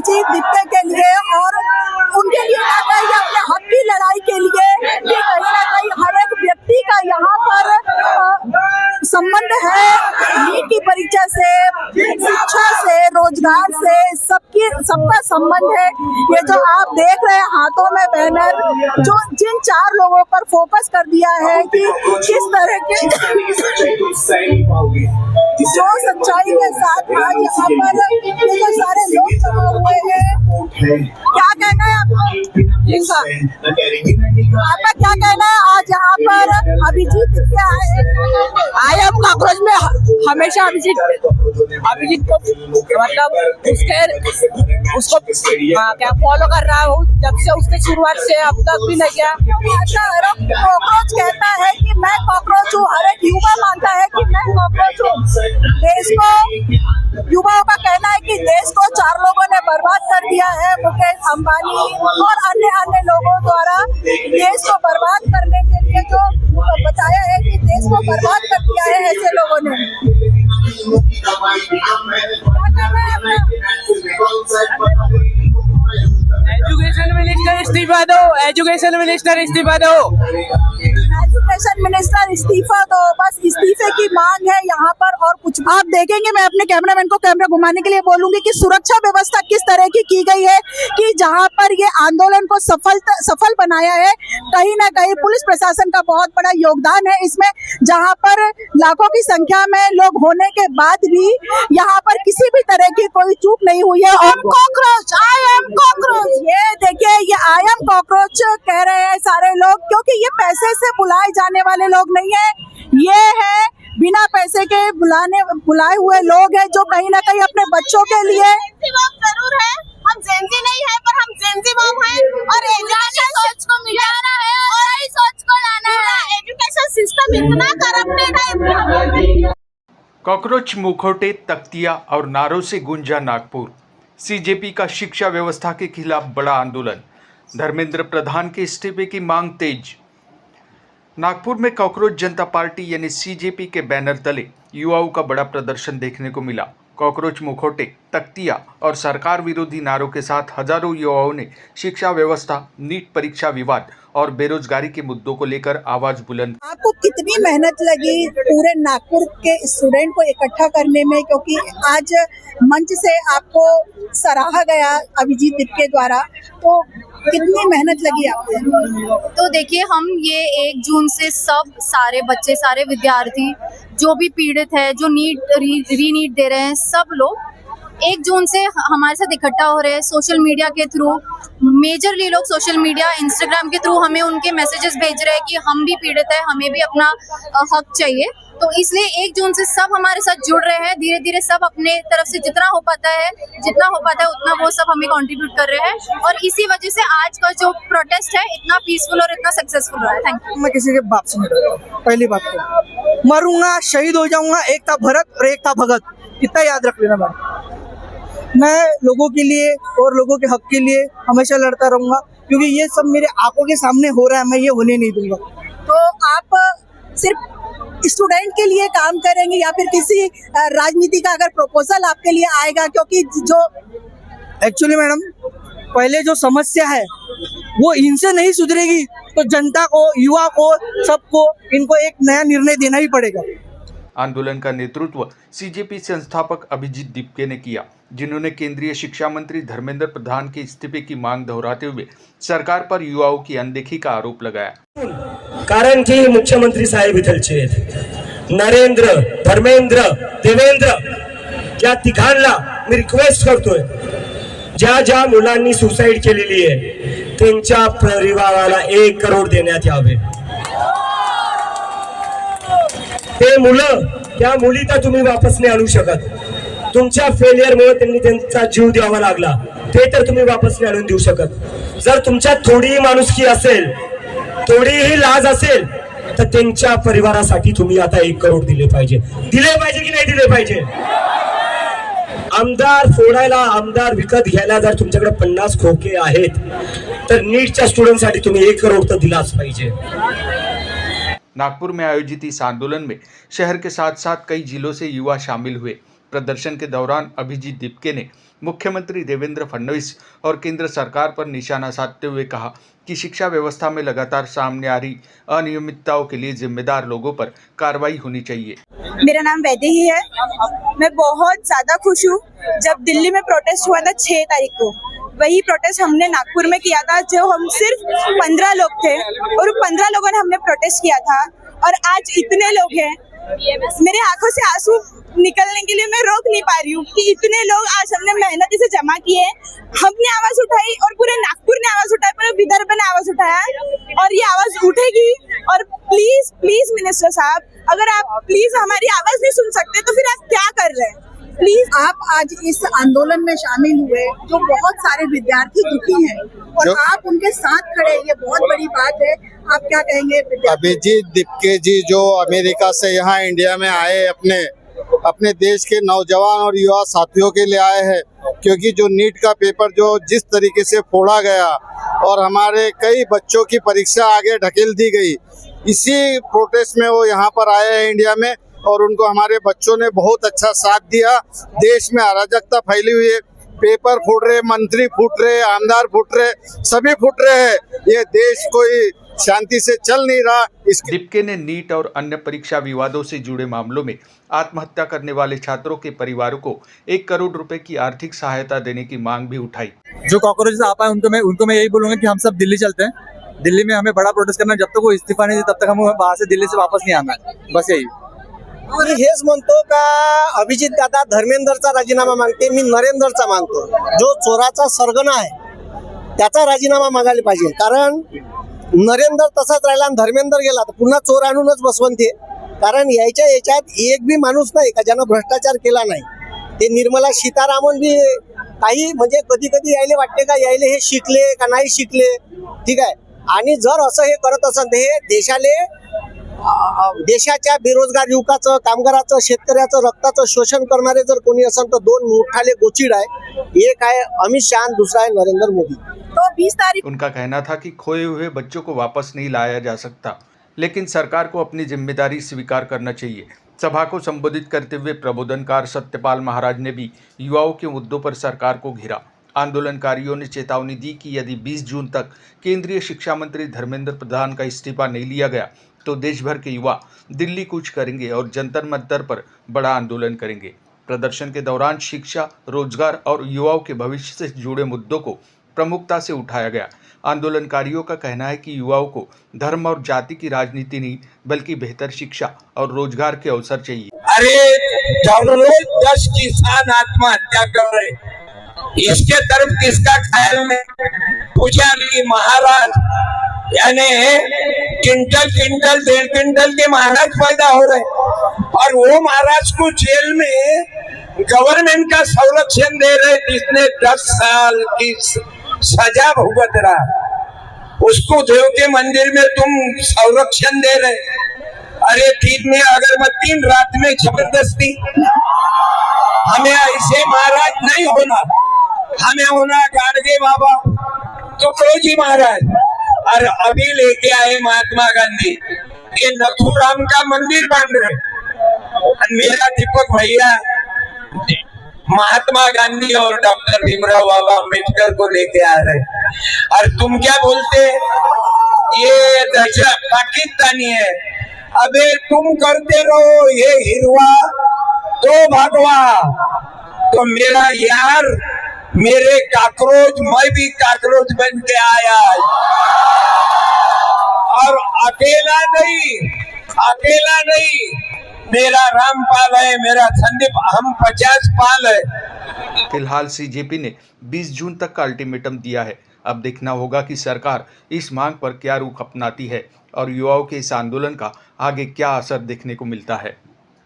अभिजीत दीपके के लिए और उनके लिए ना कहीं अपने हक की लड़ाई के लिए कि कहीं ना कहीं हर एक व्यक्ति का यहाँ पर संबंध है नीट की परीक्षा से, शिक्षा से, रोजगार से, सबका संबंध है। ये जो आप देख रहे हैं हाथों में बैनर, जो जिन 4 लोगों पर फोकस कर दिया है कि किस तरह के जो सच्चाई के साथ आज यहाँ पर ये जो सारे लोग जमा हुए हैं, क्या कहना है आपका क्या कहना है आज यहाँ पर अभिजीत क्या है? आई एम कॉकरोच में हमेशा अभिजीत को मतलब उसको क्या फॉलो कर रहा हूँ जब से उसके शुरुआत से अब तक भी नहीं गया। कॉकरोच कहता है कि मैं कॉकरोच हूँ, हर एक युवा मानता है कि मैं कॉकरोच हूँ। देश को युवाओं का कहना है कि देश को 4 लोगों ने बर्बाद कर दिया है, मुकेश अंबानी और अन्य लोगों द्वारा देश को बर्बाद करने के लिए जो बताया है कि देश को बर्बाद कर दिया है ऐसे लोगों ने। एजुकेशन मिनिस्टर इस्तीफा दो, एजुकेशन मिनिस्टर इस्तीफा दो, एजुकेशन मिनिस्टर इस्तीफा दो, बस इस्तीफे की मांग है यहाँ पर और कुछ। आप देखेंगे, मैं अपने कैमरामैन को कैमरा घुमाने के लिए बोलूंगी कि सुरक्षा व्यवस्था किस तरह की गई है कि जहाँ पर ये आंदोलन को सफल बनाया है। कहीं ना कहीं पुलिस प्रशासन का बहुत बड़ा योगदान है इसमें, जहाँ पर लाखों की संख्या में लोग होने के बाद भी यहाँ पर किसी भी तरह की कोई चूक नहीं हुई है। और कॉकरोच, आई एम कॉकरोच, ये देखिए, ये आई एम कॉकरोच कह रहे हैं सारे लोग, क्योंकि ये पैसे से बुलाए जाने वाले लोग नहीं है, ये है बिना पैसे के बुलाए हुए लोग हैं जो कहीं ना कहीं अपने बच्चों के लिए जरूर है। हम जेनजी नहीं है पर हम जेनजी मॉम है और एजुकेशन सोच को मिटाना है और नई सोच को लाना है। एजुकेशन सिस्टम इतना करप्टेड है। कॉकरोच, मुखौटे, तख्तियां और नारों से गूंजा नागपुर। सीजेपी का शिक्षा व्यवस्था के खिलाफ बड़ा आंदोलन, धर्मेंद्र प्रधान के इस्तीफे की मांग तेज। नागपुर में कॉकरोच जनता पार्टी यानी सीजेपी के बैनर तले युवाओं का बड़ा प्रदर्शन देखने को मिला। कॉकरोच, मुखौटे, तख्तियां और सरकार विरोधी नारों के साथ हजारों युवाओं ने शिक्षा व्यवस्था, नीट परीक्षा विवाद और बेरोजगारी के मुद्दों को लेकर आवाज बुलंद। आपको कितनी मेहनत लगी पूरे नागपुर के स्टूडेंट को इकट्ठा करने में, क्योंकि आज मंच से आपको सराहा गया अभिजीत दीपके द्वारा, तो कितनी मेहनत लगी आपको? तो देखिए, हम ये 1 जून से सब सारे बच्चे, सारे विद्यार्थी जो भी पीड़ित है, जो रीनीट दे रहे हैं, सब लोग 1 जून से हमारे साथ इकट्ठा हो रहे हैं। सोशल मीडिया के थ्रू, मेजरली लोग सोशल मीडिया, इंस्टाग्राम के थ्रू हमें उनके मैसेजेस भेज रहे हैं कि हम भी पीड़ित है, हमें भी अपना हक चाहिए। तो इसलिए 1 जून से सब हमारे साथ जुड़ रहे हैं। धीरे धीरे सब अपने तरफ से जितना हो पाता है उतना वो सब हमें कंट्रीब्यूट कर रहे हैं और इसी वजह से आज का जो प्रोटेस्ट है इतना पीसफुल और इतना सक्सेसफुल रहा है। Thank you. मैं किसी के बाप से नहीं डरता। पहली बात तो मरूंगा, शहीद हो जाऊंगा, एक था भरत और एक था भगत, इतना याद रख लेना। मैं लोगों के लिए और लोगों के हक के लिए हमेशा लड़ता रहूंगा, क्योंकि ये सब मेरे आंखों के सामने हो रहा है, मैं ये होने नहीं दूंगा। तो आप सिर्फ स्टूडेंट के लिए काम करेंगे या फिर किसी राजनीति का अगर प्रपोजल आपके लिए आएगा? क्योंकि जो एक्चुअली मैडम, पहले जो समस्या है वो इनसे नहीं सुधरेगी तो जनता को, युवा को, सबको इनको एक नया निर्णय देना ही पड़ेगा। आंदोलन का नेतृत्व सीजेपी संस्थापक अभिजीत दीपके ने किया, जिन्होंने केंद्रीय शिक्षा मंत्री धर्मेंद्र प्रधान के इस्तीफे की मांग दोहराते हुए सरकार पर युवाओं की अनदेखी का आरोप लगाया। कारण की मुख्यमंत्री साहेब इथलचे आहेत, नरेंद्र, धर्मेंद्र, देवेंद्र या तिघांना मी रिक्वेस्ट करतोय, ज्या ज्या मुलांनी सुसाईड केलेली आहे त्यांच्या परिवाराला 1 करोड देण्यात यावे। ते मुलं, त्या मुली तर तुम्ही वापस नाही आणू शकत, तुमच्या फेलियरमुळे त्यांनी त्यांचा जीव द्यावा लागला, ते तर तुम्ही वापस नाही आणून देऊ शकत। जर तुमच्यात थोडीही माणुसकी असेल, थोडीही लाज असेल तर त्यांच्या परिवारासाठी तुम्ही आता 1 करोड दिले पाहिजे की नाही दिले पाहिजे? आमदार फोडायला, आमदार विकत घ्यायला जर तुमच्याकडे 50 खोके आहेत तर नीटच्या स्टुडंटसाठी तुम्ही 1 करोड तर दिलाच पाहिजे। नागपुर में आयोजित इस आंदोलन में शहर के साथ साथ कई जिलों से युवा शामिल हुए। प्रदर्शन के दौरान अभिजीत दीपके ने मुख्यमंत्री देवेंद्र फडणवीस और केंद्र सरकार पर निशाना साधते हुए कहा कि शिक्षा व्यवस्था में लगातार सामने आ रही अनियमितताओं के लिए जिम्मेदार लोगों पर कार्रवाई होनी चाहिए। मेरा नाम वैदेही है। मैं बहुत ज्यादा खुश हूँ। जब दिल्ली में प्रोटेस्ट हुआ था 6 तारीख को, वही प्रोटेस्ट हमने नागपुर में किया था, जो हम सिर्फ 15 लोग थे और 15 लोगों ने हमने प्रोटेस्ट किया था। और आज इतने लोग हैं, मेरे आंखों से आंसू निकलने के लिए मैं रोक नहीं पा रही हूँ कि इतने लोग आज हमने मेहनत से जमा किए, हमने आवाज उठाई और पूरे नागपुर ने आवाज उठाई, पूरे विदर्भ ने आवाज उठाया और ये आवाज उठेगी। और प्लीज प्लीज मिनिस्टर साहब, अगर आप प्लीज हमारी आवाज नहीं सुन सकते तो फिर आप क्या कर रहे हैं? प्लीज आप आज इस आंदोलन में शामिल हुए, जो बहुत सारे विद्यार्थी दुखी हैं और आप उनके साथ खड़े, ये बहुत बड़ी बात है। आप क्या कहेंगे? अभिजीत दीपके जी जो अमेरिका से यहाँ इंडिया में आए, अपने देश के नौजवान और युवा साथियों के लिए आए हैं, क्योंकि जो नीट का पेपर जो जिस तरीके से फोड़ा गया और हमारे कई बच्चों की परीक्षा आगे ढकेल दी गई, इसी प्रोटेस्ट में वो यहाँ पर आए हैं इंडिया में और उनको हमारे बच्चों ने बहुत अच्छा साथ दिया। देश में अराजकता फैली हुई है, पेपर फूट रहे, मंत्री फूट रहे, आमदार फूट रहे, सभी फूट रहे हैं। ये देश कोई शांति से चल नहीं रहा। दीपके ने नीट और अन्य परीक्षा विवादों से जुड़े मामलों में आत्महत्या करने वाले छात्रों के परिवारों को 1 करोड़ रुपए की आर्थिक सहायता देने की मांग भी उठाई। जो कॉकरोचेस आ पाए उनको मैं यही बोलूंगा कि हम सब दिल्ली चलते हैं। दिल्ली में हमें बड़ा प्रोटेस्ट करना है। जब तक वो इस्तीफा नहीं दे तब तक हम वहां से दिल्ली से वापस नहीं आना है, बस यही। मी हेच म्हणतो का अभिजित दादा धर्मेंद्रचा राजीनामा मागते, मी नरेंद्रचा मागतो। जो चोराचा सरगना आहे त्याचा राजीनामा मागायला पाहिजे, कारण नरेंद्र तसाच राहिला आणि धर्मेंद्र गेला तर पुन्हा चोर आणूनच बसवंते। कारण याच्यात एक बी माणूस नाही का ज्यानं भ्रष्टाचार केला नाही। ते निर्मला सीतारामन बी काही म्हणजे कधी कधी यायले वाटते का यायले हे शिकले का नाही शिकले, ठीक आहे। आणि जर असं हे करत असेल तर हे देशाच्या बेरोजगार युवकाचं, कामगाराचं, शेतकऱ्याचं रक्ताचं शोषण करणारे जर कोणी असेल तर 2 मोठाले गोचिड आहे। एक आहे अमित शाह, दूसरा है नरेंद्र मोदी। तो 20 तारीख उनका कहना था कि खोए हुए बच्चों को वापस नहीं लाया जा सकता, लेकिन सरकार को अपनी जिम्मेदारी स्वीकार करना चाहिए। सभा को संबोधित करते हुए प्रबोधनकार सत्यपाल महाराज ने भी युवाओं के मुद्दों पर सरकार को घेरा। आंदोलनकारियों ने चेतावनी दी कि यदि 20 जून तक केंद्रीय शिक्षा मंत्री धर्मेंद्र प्रधान का इस्तीफा नहीं लिया गया तो देश भर के युवा दिल्ली कूच करेंगे और जंतर मंतर पर बड़ा आंदोलन करेंगे। प्रदर्शन के दौरान शिक्षा, रोजगार और युवाओं के भविष्य से जुड़े मुद्दों को प्रमुखता से उठाया गया। आंदोलनकारियों का कहना है कि युवाओं को धर्म और जाति की राजनीति नहीं बल्कि बेहतर शिक्षा और रोजगार के अवसर चाहिए। अरे 10 किसान आत्महत्या कर रहे, इसके तरफ किसका ख्याल नहीं? पुजारी महाराज यानी क्विंटल 1.5 क्विंटल के महाराज पैदा हो रहे और वो महाराज को जेल में गवर्नमेंट का संरक्षण दे रहे, जिसने 10 साल की सजा भुगत रहा, उसको देव के मंदिर में तुम संरक्षण दे रहे। अरे दिन में अगरबत्ती, रात में जबरदस्ती। हमें ऐसे महाराज नहीं होना, हमें होना गाड़गे बाबा, तुकडोजी महाराज। और अभी लेके आए महात्मा गांधी, ये नथुराम का मंदिर बन रहे। मेरा दीपक भैया महात्मा गांधी और डॉक्टर भीमराव बाबा अम्बेडकर को लेके आ रहे और तुम क्या बोलते? ये पाकिस्तानी है। अबे तुम करते रहो ये हिरवा तो भगवा। तो मेरा यार, मेरे काकरोच, मैं भी काकरोच बन के आया और अकेला नहीं, मेरा रामपाल है, मेरा संदीप, हम 50 पाल है। फिलहाल सीजेपी ने 20 जून तक का अल्टीमेटम दिया है। अब देखना होगा कि सरकार इस मांग पर क्या रुख अपनाती है और युवाओं के इस आंदोलन का आगे क्या असर देखने को मिलता है।